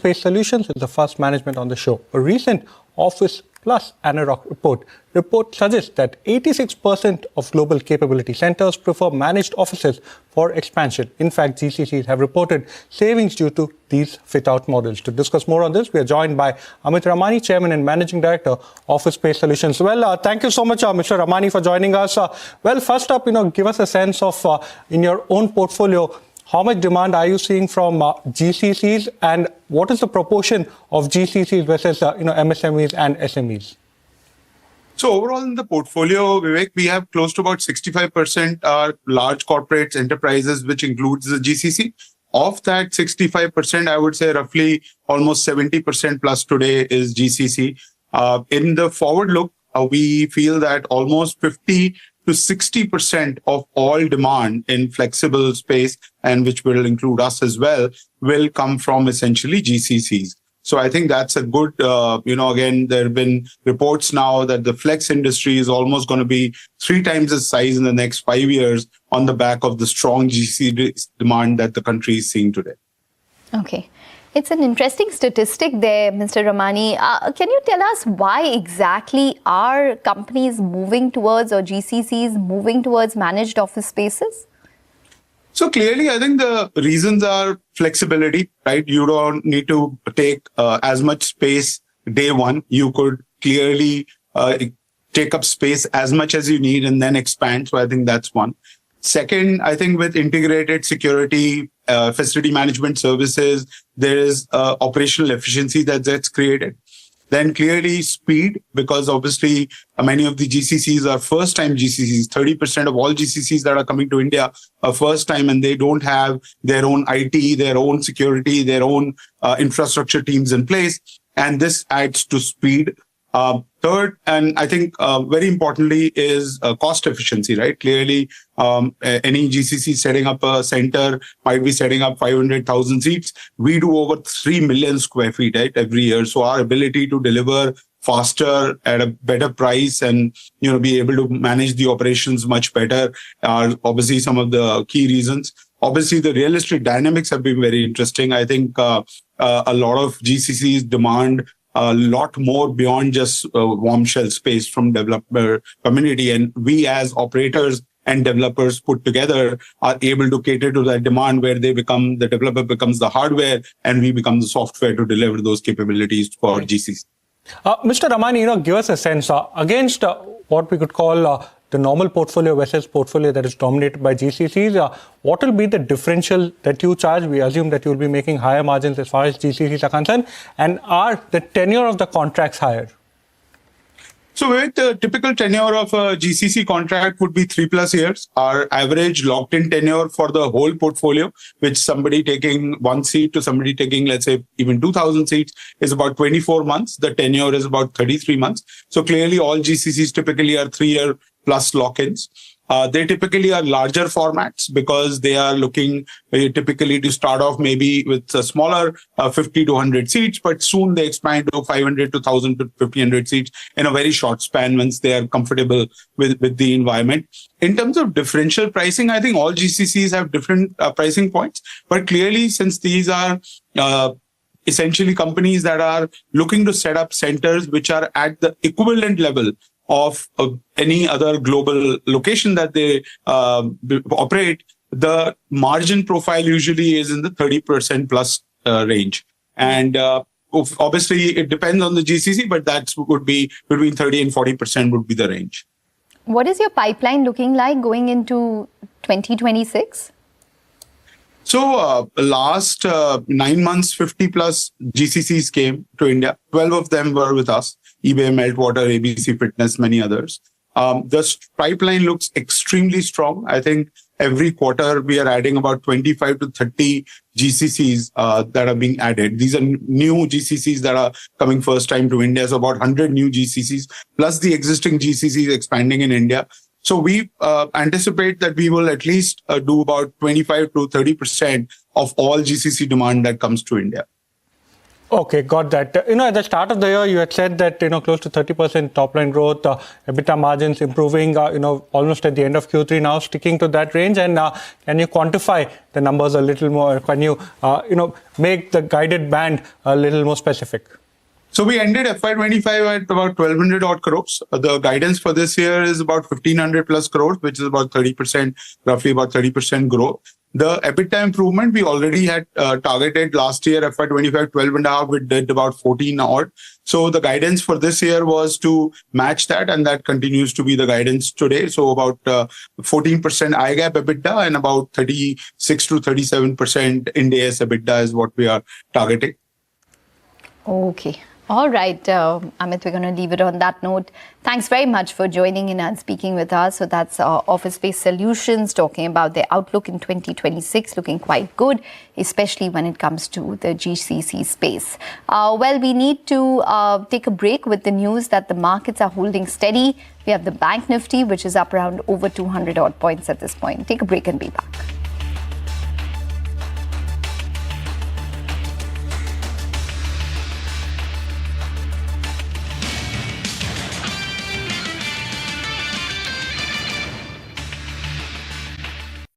Space Solutions is the first management on the show. A recent Awfis plus ANAROCK report suggests that 86% of global capability centers prefer managed offices for expansion. In fact, GCCs have reported savings due to these fit-out models. To discuss more on this, we are joined by Amit Ramani, Chairman and Managing Director, Office Space Solutions. Well, thank you so much, Mr. Ramani, for joining us. Well, first up, give us a sense of, in your own portfolio, how much demand are you seeing from GCCs, and what is the proportion of GCCs versus MSMEs and SMEs? So overall in the portfolio, Vivek, we have close to about 65% are large corporates, enterprises, which includes the GCC. Of that 65%, I would say roughly almost 70% plus today is GCC. In the forward look, we feel that almost 50 to 60% of all demand in flexible space, and which will include us as well, will come from essentially GCCs. So I think that's a good, again, there have been reports now that the flex industry is almost going to be 3 times its size in the next 5 years on the back of the strong GCC demand that the country is seeing today. Okay. It's an interesting statistic there, Mr. Ramani. Can you tell us why exactly are companies moving towards, or GCCs moving towards, managed office spaces? So clearly, I think the reasons are flexibility, right? You don't need to take as much space day one. You could clearly take up space as much as you need and then expand. So I think that's one. Second, I think with integrated security, facility management services, there is operational efficiency that's created. Then clearly speed, because obviously many of the GCCs are first-time GCCs. 30% of all GCCs that are coming to India are first-time, and they don't have their own IT, their own security, their own infrastructure teams in place. And this adds to speed. Third, and I think very importantly, is cost efficiency, right? Clearly, any GCC setting up a center might be setting up 500,000 seats. We do over 3 million square feet, right, every year. So our ability to deliver faster at a better price and, be able to manage the operations much better are obviously some of the key reasons. Obviously, the real estate dynamics have been very interesting. I think a lot of GCCs demand a lot more beyond just warm shell space from developer community. And we as operators and developers put together are able to cater to that demand, where the developer becomes the hardware and we become the software to deliver those capabilities for GCC. Mr. Ramani, give us a sense against what we could call the normal portfolio versus portfolio that is dominated by GCCs. What will be the differential that you charge? We assume that you will be making higher margins as far as GCCs are concerned. And are the tenure of the contracts higher? So with the typical tenure of a GCC contract would be 3+ years. Our average locked-in tenure for the whole portfolio, which somebody taking 1 seat to somebody taking, let's say, even 2,000 seats, is about 24 months. The tenure is about 33 months. So clearly, all GCCs typically are 3-year plus lock-ins. They typically are larger formats because they are looking typically to start off maybe with a smaller 50 to 100 seats, but soon they expand to 500 to 1,000 to 1,500 seats in a very short span once they are comfortable with the environment. In terms of differential pricing, I think all GCCs have different pricing points, but clearly since these are essentially companies that are looking to set up centers which are at the equivalent level of any other global location that they operate, the margin profile usually is in the 30% plus range. And obviously, it depends on the GCC, but that would be between 30 and 40% would be the range. What is your pipeline looking like going into 2026? So last 9 months, 50 plus GCCs came to India. 12 of them were with us. eBay, Meltwater, ABC Fitness, many others. The pipeline looks extremely strong. I think every quarter we are adding about 25 to 30 GCCs that are being added. These are new GCCs that are coming first time to India. So about 100 new GCCs, plus the existing GCCs expanding in India. So we anticipate that we will at least do about 25 to 30% of all GCC demand that comes to India. Okay, got that. At the start of the year, you had said that, close to 30% top line growth, EBITDA margins improving, almost at the end of Q3 now, sticking to that range. And can you quantify the numbers a little more? Can you, make the guided band a little more specific? So we ended FY25 at about 1,200 odd crores. The guidance for this year is about 1,500 plus crores, which is about 30%, roughly about 30% growth. The EBITDA improvement we already had targeted last year, FY25, 12.5, we did about 14 odd. So the guidance for this year was to match that, and that continues to be the guidance today. So about 14% IGAP EBITDA and about 36 to 37% Ind AS EBITDA is what we are targeting. Okay. All right, Amit, we're going to leave it on that note. Thanks very much for joining in and speaking with us. So that's Office-based Solutions talking about their outlook in 2026, looking quite good, especially when it comes to the GCC space. Well, we need to take a break with the news that the markets are holding steady. We have the Bank Nifty, which is up around over 200 odd points at this point. Take a break and be back.